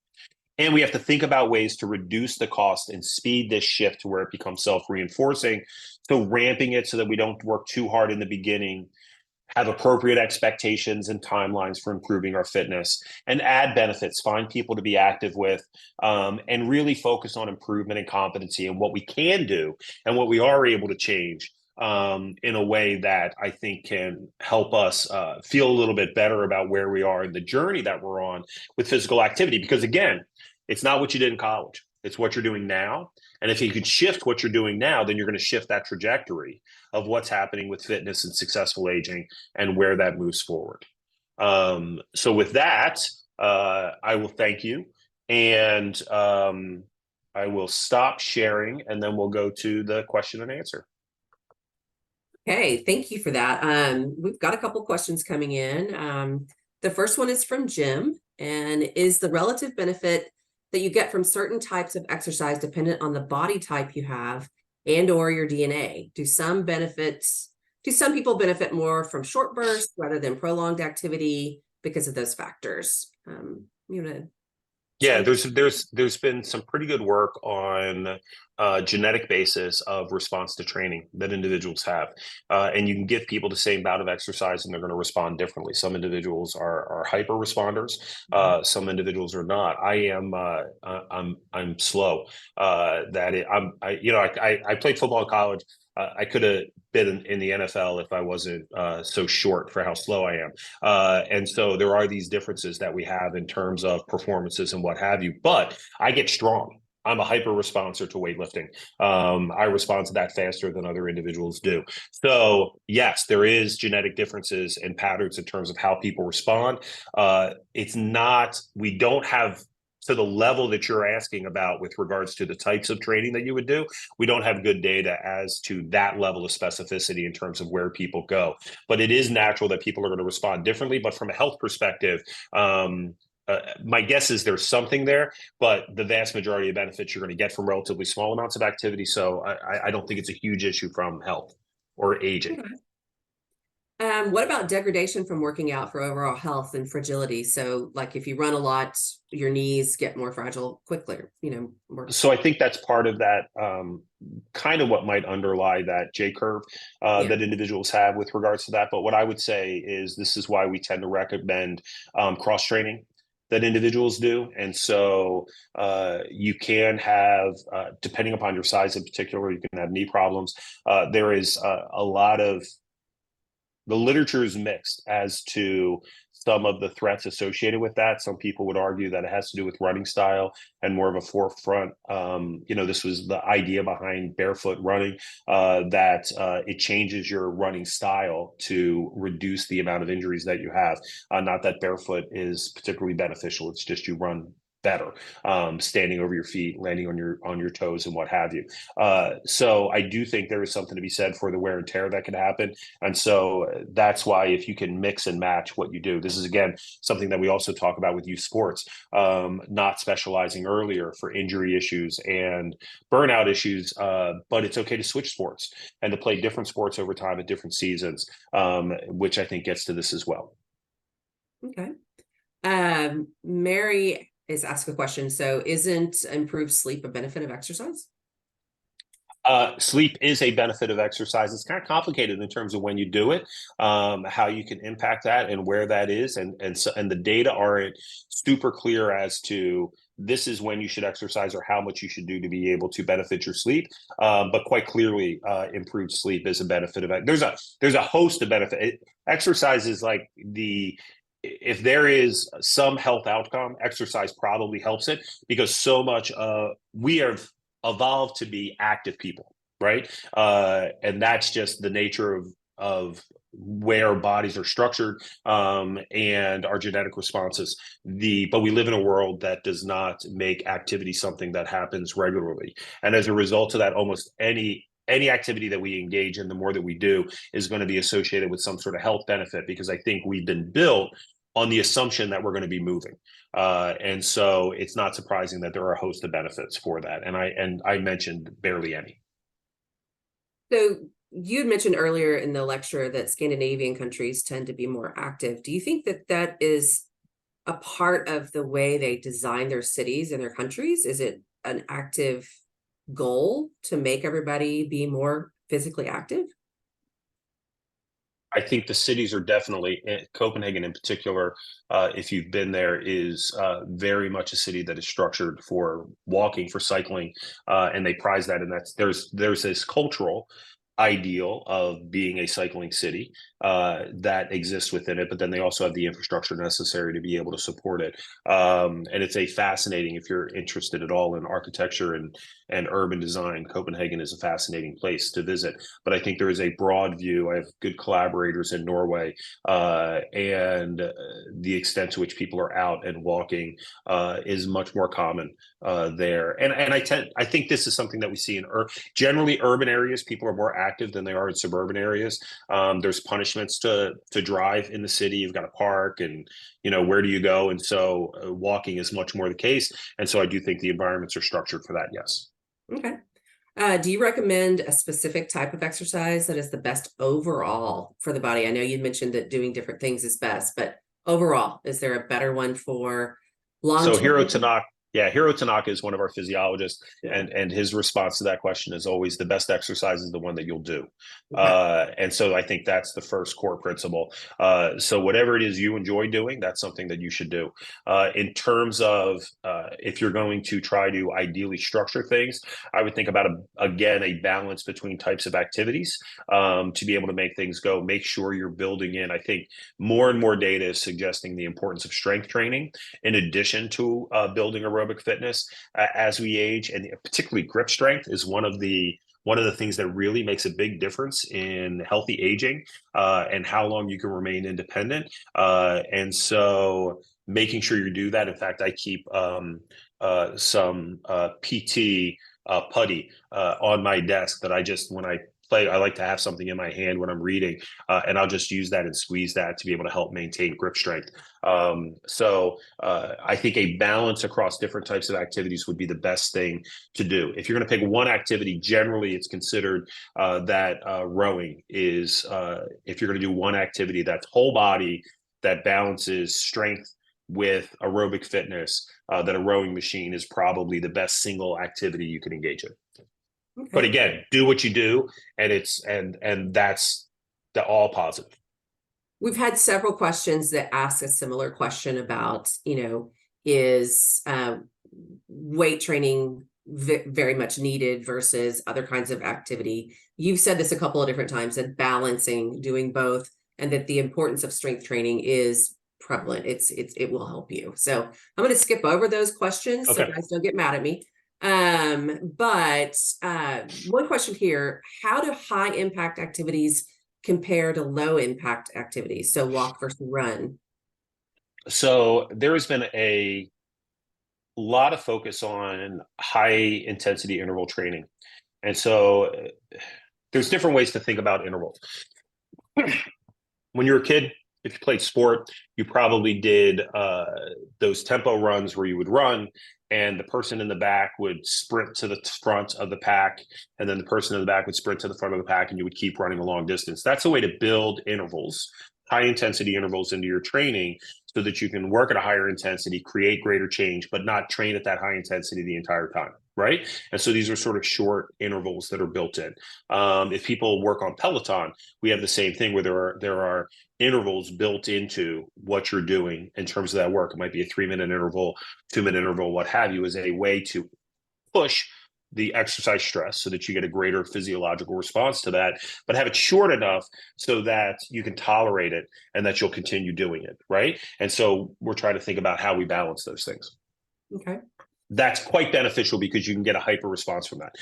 And we have to think about ways to reduce the cost and speed this shift to where it becomes self-reinforcing. So ramping it so that we don't work too hard in the beginning, have appropriate expectations and timelines for improving our fitness, and add benefits, find people to be active with, and really focus on improvement and competency and what we can do and what we are able to change in a way that I think can help us feel a little bit better about where we are in the journey that we're on with physical activity. Because again, it's not what you did in college. It's what you're doing now. And if you could shift what you're doing now, then you're going to shift that trajectory of what's happening with fitness and successful aging and where that moves forward. So with that, I will thank you. And I will stop sharing, and then we'll go to the question and answer. Okay, thank you for that. We've got a couple questions coming in. The first one is from Jim, and is the relative benefit that you get from certain types of exercise dependent on the body type you have and or your DNA? Do some people benefit more from short bursts rather than prolonged activity because of those factors? You know, Yeah, there's been some pretty good work on genetic basis of response to training that individuals have, and you can give people the same bout of exercise and they're going to respond differently. Some individuals are hyper responders, some individuals are not. I'm slow. I played football in college. I could have been in the NFL if I wasn't so short for how slow I am. And so there are these differences that we have in terms of performances and what have you. But I get strong. I'm a hyper responder to weightlifting. I respond to that faster than other individuals do. So yes, there is genetic differences and patterns in terms of how people respond. We don't have to the level that you're asking about with regards to the types of training that you would do. We don't have good data as to that level of specificity in terms of where people go. But it is natural that people are going to respond differently. But from a health perspective, my guess is there's something there, but the vast majority of benefits you're going to get from relatively small amounts of activity. So I don't think it's a huge issue from health or aging. Okay. What about degradation from working out for overall health and fragility? So like if you run a lot, your knees get more fragile quickly, So I think that's part of that kind of what might underlie that J curve that individuals have with regards to that. But what I would say is this is why we tend to recommend cross training that individuals do. And so you can have, depending upon your size in particular, you can have knee problems. There is a lot of the literature is mixed as to some of the threats associated with that. Some people would argue that it has to do with running style and more of a forefront. This was the idea behind barefoot running, that it changes your running style to reduce the amount of injuries that you have. Not that barefoot is particularly beneficial. It's just you run better, standing over your feet, landing on your toes, and what have you. So I do think there is something to be said for the wear and tear that can happen. And so that's why if you can mix and match what you do, this is again something that we also talk about with youth sports, not specializing earlier for injury issues and burnout issues, but it's okay to switch sports and to play different sports over time at different seasons, which I think gets to this as well. Okay. Mary is asked a question. So isn't improved sleep a benefit of exercise? Sleep is a benefit of exercise. It's kind of complicated in terms of when you do it, how you can impact that and where that is. And the data aren't super clear as to this is when you should exercise or how much you should do to be able to benefit your sleep. But quite clearly, improved sleep is a benefit of it. There's a host of benefits. Exercise is like if there is some health outcome, exercise probably helps it because so much we have evolved to be active people, right? And that's just the nature of where our bodies are structured and our genetic responses. But we live in a world that does not make activity something that happens regularly. And as a result of that, almost any activity that we engage in, the more that we do, is going to be associated with some sort of health benefit, because I think we've been built on the assumption that we're going to be moving. And so it's not surprising that there are a host of benefits for that. And I mentioned barely any. So you had mentioned earlier in the lecture that Scandinavian countries tend to be more active. Do you think that that is a part of the way they design their cities and their countries? Is it an active goal to make everybody be more physically active? I think the cities are definitely, Copenhagen in particular, if you've been there, is very much a city that is structured for walking, for cycling, and they prize that. And there's this cultural ideal of being a cycling city that exists within it, but then they also have the infrastructure necessary to be able to support it. And it's a fascinating, if you're interested at all in architecture and urban design, Copenhagen is a fascinating place to visit. But I think there is a broad view. I have good collaborators in Norway, and the extent to which people are out and walking is much more common there. And I think this is something that we see in generally urban areas. People are more active than they are in suburban areas. There's punishments to drive in the city. You've got to park, and where do you go? And so walking is much more the case. And so I do think the environments are structured for that. Yes. Okay. Do you recommend a specific type of exercise that is the best overall for the body? I know you mentioned that doing different things is best, but overall, is there a better one for So Hiro longevity? Tanaka, yeah, Hiro Tanaka is one of our physiologists, Yeah. and his response to that question is always the best exercise is the one that you'll do. Okay. And so I think that's the first core principle. So whatever it is you enjoy doing, that's something that you should do. In terms of if you're going to try to ideally structure things, I would think about again a balance between types of activities to be able to make things go. Make sure you're building in. I think more and more data is suggesting the importance of strength training in addition to building aerobic fitness as we age, and particularly grip strength is one of the things that really makes a big difference in healthy aging and how long you can remain independent. And so making sure you do that. In fact, I keep some PT putty on my desk that when I play, I like to have something in my hand when I'm reading, and I'll just use that and squeeze that to be able to help maintain grip strength. So I think a balance across different types of activities would be the best thing to do. If you're going to pick one activity, generally it's considered that rowing is, if you're going to do one activity that's whole body, that balances strength with aerobic fitness, that a rowing machine is probably the best single activity you can engage in. Okay. But again, do what you do, and that's the all positive. We've had several questions that ask a similar question about, is weight training very much needed versus other kinds of activity? You've said this a couple of different times, that balancing, doing both, and that the importance of strength training is prevalent. It will help you. So I'm going to skip over those questions, so guys don't get mad at me. But one question here: how do high impact activities compare to low impact activities? So walk versus run. So there has been a lot of focus on high intensity interval training. And so there's different ways to think about intervals. When you were a kid, if you played sport, you probably did those tempo runs where you would run and the person in the back would sprint to the front of the pack, and then the person in the back would sprint to the front of the pack, and you would keep running a long distance. That's a way to build intervals, high intensity intervals into your training so that you can work at a higher intensity, create greater change, but not train at that high intensity the entire time, right? And so these are sort of short intervals that are built in. If people work on Peloton, we have the same thing where there are intervals built into what you're doing in terms of that work. It might be a 3-minute interval, 2-minute interval, what have you, as a way to push the exercise stress so that you get a greater physiological response to that, but have it short enough so that you can tolerate it and that you'll continue doing it, right? And so we're trying to think about how we balance those things. Okay. That's quite beneficial because you can get a hyper response from that.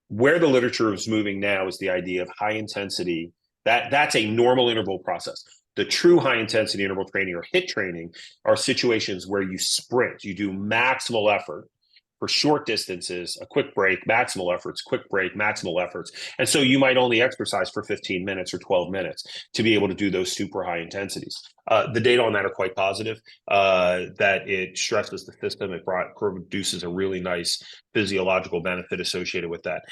Where the literature is moving now is the idea of high intensity. That's a normal interval process. The true high intensity interval training or HIIT training are situations where you sprint, you do maximal effort, for short distances, a quick break, maximal efforts, quick break, maximal efforts. And so you might only exercise for 15 minutes or 12 minutes to be able to do those super high intensities. The data on that are quite positive, that it stresses the system. It produces a really nice physiological benefit associated with that.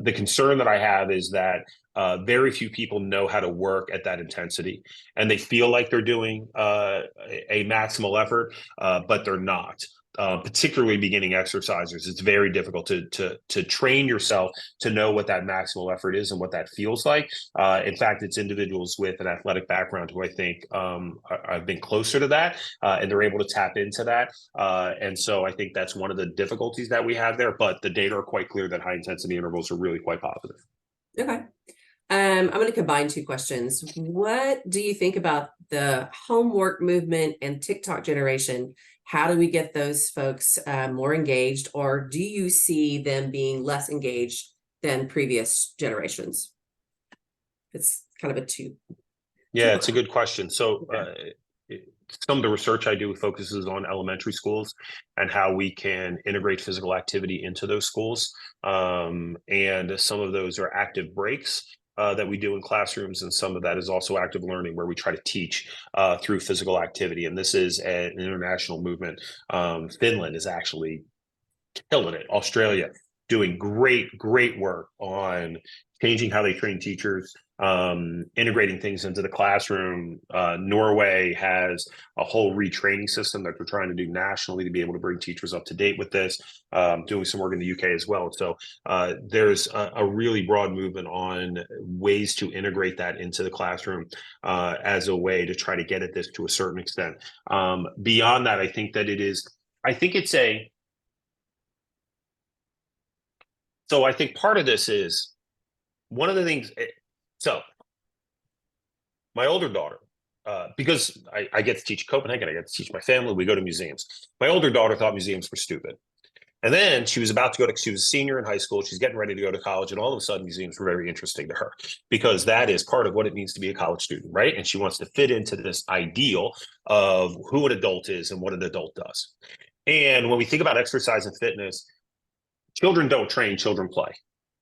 The concern that I have is that very few people know how to work at that intensity, and they feel like they're doing a maximal effort, but they're not. Particularly beginning exercisers, it's very difficult to train yourself to know what that maximal effort is and what that feels like. In fact, it's individuals with an athletic background who I think have been closer to that, and they're able to tap into that. And so I think that's one of the difficulties that we have there. But the data are quite clear that high intensity intervals are really quite positive. Okay. I'm going to combine two questions. What do you think about the homework movement and TikTok generation? How do we get those folks more engaged, or do you see them being less engaged than previous generations? It's kind of a two. Yeah, it's a good question. So some of the research I do focuses on elementary schools and how we can integrate physical activity into those schools. And some of those are active breaks that we do in classrooms, and some of that is also active learning, where we try to teach through physical activity. And this is an international movement. Finland is actually killing it. Australia doing great work on changing how they train teachers, integrating things into the classroom. Norway has a whole retraining system that they're trying to do nationally to be able to bring teachers up to date with this, doing some work in the UK as well. So there's a really broad movement on ways to integrate that into the classroom as a way to try to get at this to a certain extent. Beyond that, I think part of this is one of the things. So my older daughter, because I get to teach Copenhagen, I get to teach my family, we go to museums. My older daughter thought museums were stupid. And then she was she was a senior in high school. She's getting ready to go to college. And all of a sudden, museums were very interesting to her, because that is part of what it means to be a college student, right? And she wants to fit into this ideal of who an adult is and what an adult does. And when we think about exercise and fitness, children don't train, children play,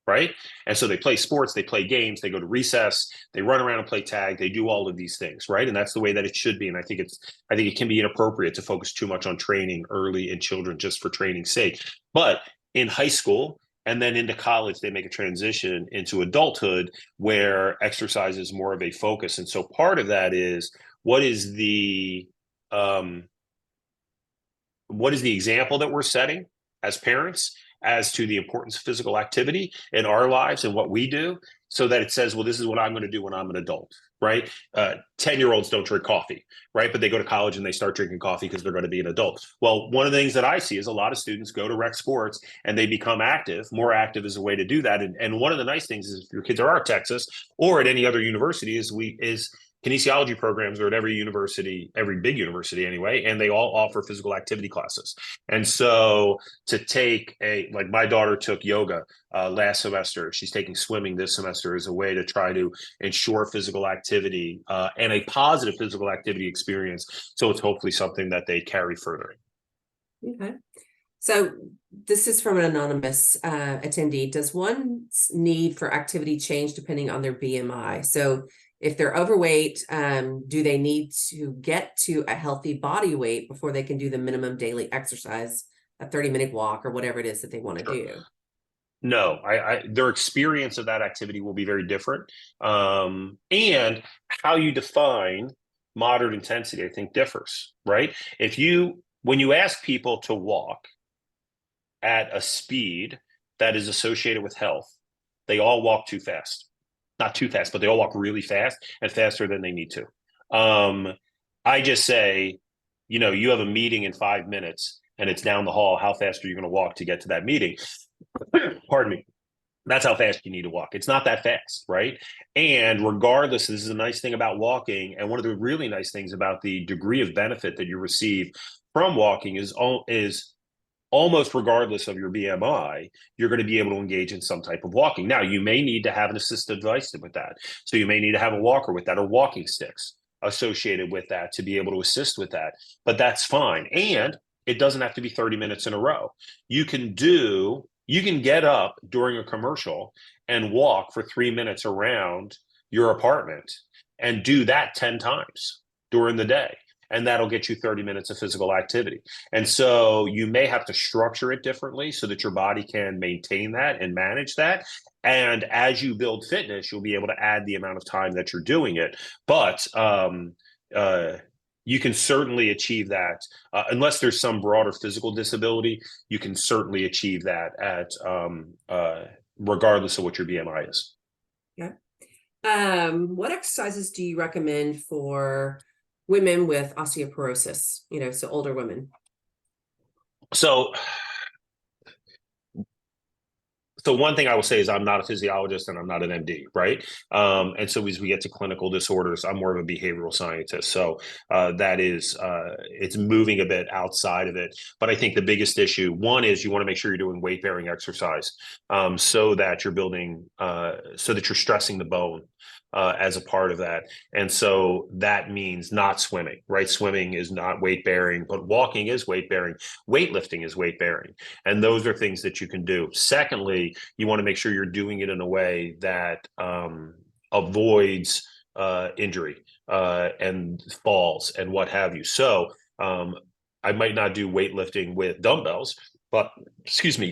right? And so they play sports, they play games, they go to recess, they run around and play tag, they do all of these things, right? And that's the way that it should be. And I think it can be inappropriate to focus too much on training early in children just for training's sake. But in high school and then into college, they make a transition into adulthood where exercise is more of a focus. And so part of that is, what is the example that we're setting as parents as to the importance of physical activity in our lives and what we do, so that it says, well, this is what I'm going to do when I'm an adult, right? 10-year-olds don't drink coffee, right? But they go to college and they start drinking coffee because they're going to be an adult. Well, one of the things that I see is a lot of students go to rec sports and they become active. More active is a way to do that. And one of the nice things is, if your kids are at Texas or at any other university, is kinesiology programs are at every university, every big university anyway, and they all offer physical activity classes. And so to take like my daughter took yoga last semester, she's taking swimming this semester as a way to try to ensure physical activity and a positive physical activity experience. So it's hopefully something that they carry further. Okay. So this is from an anonymous attendee. Does one's need for activity change depending on their BMI? So if they're overweight, do they need to get to a healthy body weight before they can do the minimum daily exercise, a 30-minute walk or whatever it is that they want to do? No, their experience of that activity will be very different. And how you define moderate intensity, I think, differs, right? When you ask people to walk at a speed that is associated with health, they all walk too fast. Not too fast, but they all walk really fast and faster than they need to. I just say, you have a meeting in 5 minutes and it's down the hall. How fast are you going to walk to get to that meeting? Pardon me. That's how fast you need to walk. It's not that fast, right? And regardless, this is a nice thing about walking. And one of the really nice things about the degree of benefit that you receive from walking is almost regardless of your BMI, you're going to be able to engage in some type of walking. Now, you may need to have an assisted device with that. So you may need to have a walker with that, or walking sticks associated with that to be able to assist with that. But that's fine. And it doesn't have to be 30 minutes in a row. You can get up during a commercial and walk for 3 minutes around your apartment and do that 10 times during the day. And that'll get you 30 minutes of physical activity. And so you may have to structure it differently so that your body can maintain that and manage that. And as you build fitness, you'll be able to add the amount of time that you're doing it. But you can certainly achieve that unless there's some broader physical disability. You can certainly achieve that at regardless of what your BMI is. Yeah. What exercises do you recommend for women with osteoporosis? So older women. So one thing I will say is I'm not a physiologist and I'm not an MD, right? And so as we get to clinical disorders, I'm more of a behavioral scientist. So it's moving a bit outside of it. But I think the biggest issue, one is you want to make sure you're doing weight-bearing exercise so that you're building, so that you're stressing the bone. As a part of that. And so that means not swimming, right? Swimming is not weight bearing, but walking is weight bearing. Weightlifting is weight bearing. And those are things that you can do. Secondly, you want to make sure you're doing it in a way that avoids injury and falls and what have you. So I might not do weightlifting with dumbbells, but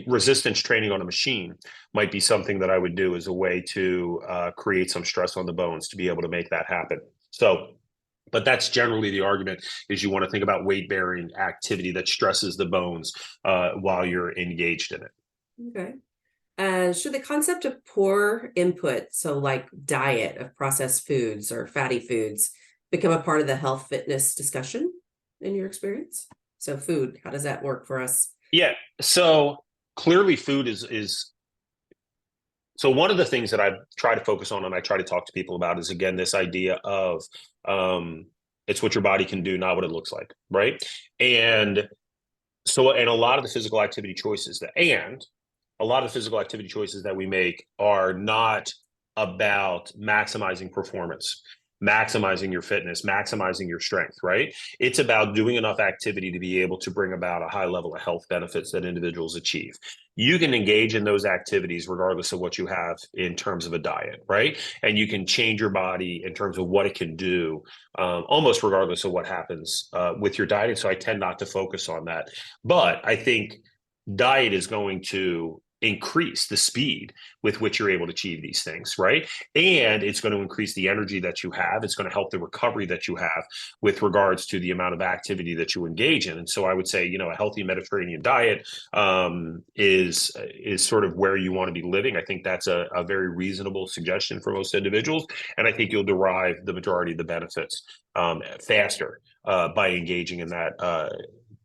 resistance training on a machine might be something that I would do as a way to create some stress on the bones to be able to make that happen. So, but that's generally the argument, is you want to think about weight-bearing activity that stresses the bones while you're engaged in it. Okay. Should the concept of poor input, so like diet of processed foods or fatty foods, become a part of the health fitness discussion in your experience? So food, how does that work for us? Yeah. So clearly food is so one of the things that I try to focus on and I try to talk to people about is, again, this idea of it's what your body can do, not what it looks like, right? And so, and a lot of the physical activity choices that we make are not about maximizing performance, maximizing your fitness, maximizing your strength, right? It's about doing enough activity to be able to bring about a high level of health benefits that individuals achieve. You can engage in those activities regardless of what you have in terms of a diet, right? And you can change your body in terms of what it can do, almost regardless of what happens with your diet. And so I tend not to focus on that. But I think diet is going to increase the speed with which you're able to achieve these things, right? And it's going to increase the energy that you have. It's going to help the recovery that you have with regards to the amount of activity that you engage in. And so I would say, a healthy Mediterranean diet is sort of where you want to be living. I think that's a very reasonable suggestion for most individuals. And I think you'll derive the majority of the benefits faster by engaging in that.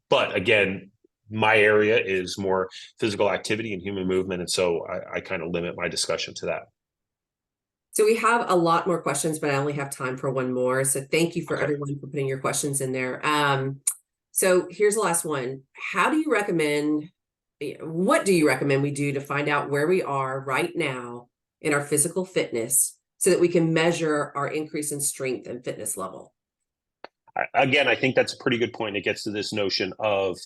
But again, my area is more physical activity and human movement. And so I kind of limit my discussion to that. So we have a lot more questions, but I only have time for one more. So thank you for everyone for putting your questions in there. So here's the last one. What do you recommend we do to find out where we are right now in our physical fitness so that we can measure our increase in strength and fitness level? Again, I think that's a pretty good point. It gets to this notion of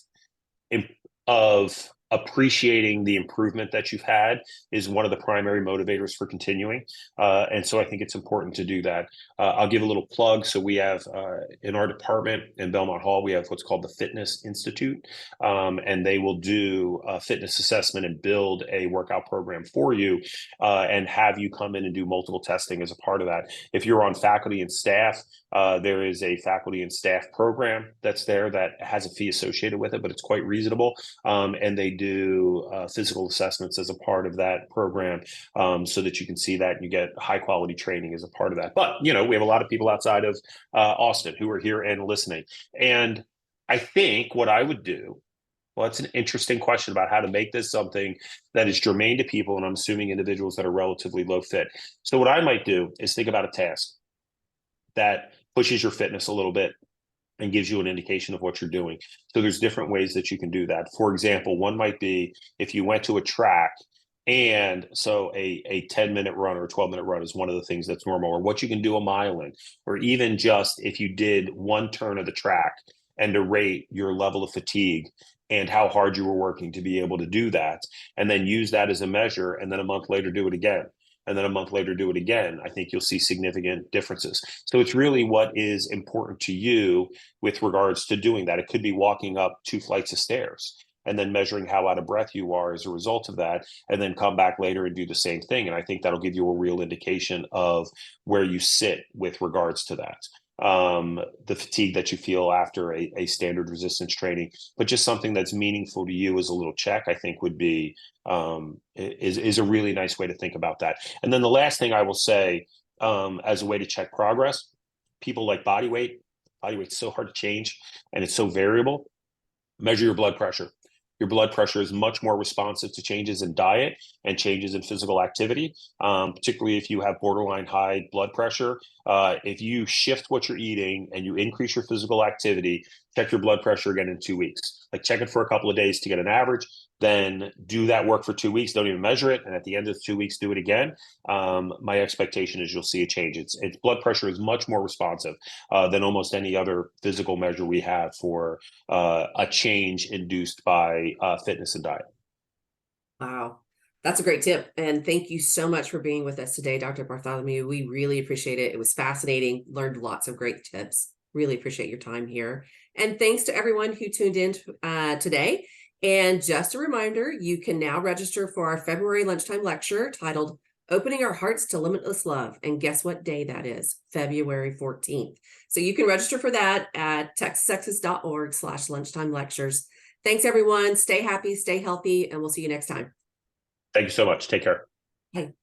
appreciating the improvement that you've had is one of the primary motivators for continuing. And so I think it's important to do that. I'll give a little plug. So we have in our department in Belmont Hall, we have what's called the Fitness Institute. And they will do a fitness assessment and build a workout program for you and have you come in and do multiple testing as a part of that. If you're on faculty and staff, there is a faculty and staff program that's there that has a fee associated with it, but it's quite reasonable. And they do physical assessments as a part of that program so that you can see that and you get high quality training as a part of that. But, we have a lot of people outside of Austin who are here and listening. And I think what I would do, well, it's an interesting question about how to make this something that is germane to people. And I'm assuming individuals that are relatively low fit. So what I might do is think about a task that pushes your fitness a little bit and gives you an indication of what you're doing. So there's different ways that you can do that. For example, one might be if you went to a track and so a 10-minute run or a 12-minute run is one of the things that's normal, or what you can do a mile in, or even just if you did one turn of the track and to rate your level of fatigue and how hard you were working to be able to do that, and then use that as a measure, and then a month later do it again, and then a month later do it again, I think you'll see significant differences. So it's really what is important to you with regards to doing that. It could be walking up 2 flights of stairs and then measuring how out of breath you are as a result of that, and then come back later and do the same thing. And I think that'll give you a real indication of where you sit with regards to that. The fatigue that you feel after a standard resistance training, but just something that's meaningful to you as a little check, I think would be is a really nice way to think about that. And then the last thing I will say, as a way to check progress, people like body weight. Body weight's so hard to change, and it's so variable. Measure your blood pressure. Your blood pressure is much more responsive to changes in diet and changes in physical activity, particularly if you have borderline high blood pressure. If you shift what you're eating and you increase your physical activity, check your blood pressure again in 2 weeks. Like, check it for a couple of days to get an average, then do that work for 2 weeks. Don't even measure it. And at the end of 2 weeks, do it again. My expectation is you'll see a change. It's blood pressure is much more responsive than almost any other physical measure we have for a change induced by fitness and diet. Wow. That's a great tip. And thank you so much for being with us today, Dr. Bartholomew. We really appreciate it. It was fascinating. Learned lots of great tips. Really appreciate your time here. And thanks to everyone who tuned in today. And just a reminder, you can now register for our February lunchtime lecture titled Opening Our Hearts to Limitless Love. And guess what day that is? February 14th. So you can register for that at texasexes.org/lunchtime lectures. Thanks, everyone. Stay happy, stay healthy, and we'll see you next time. Thank you so much. Take care. Bye.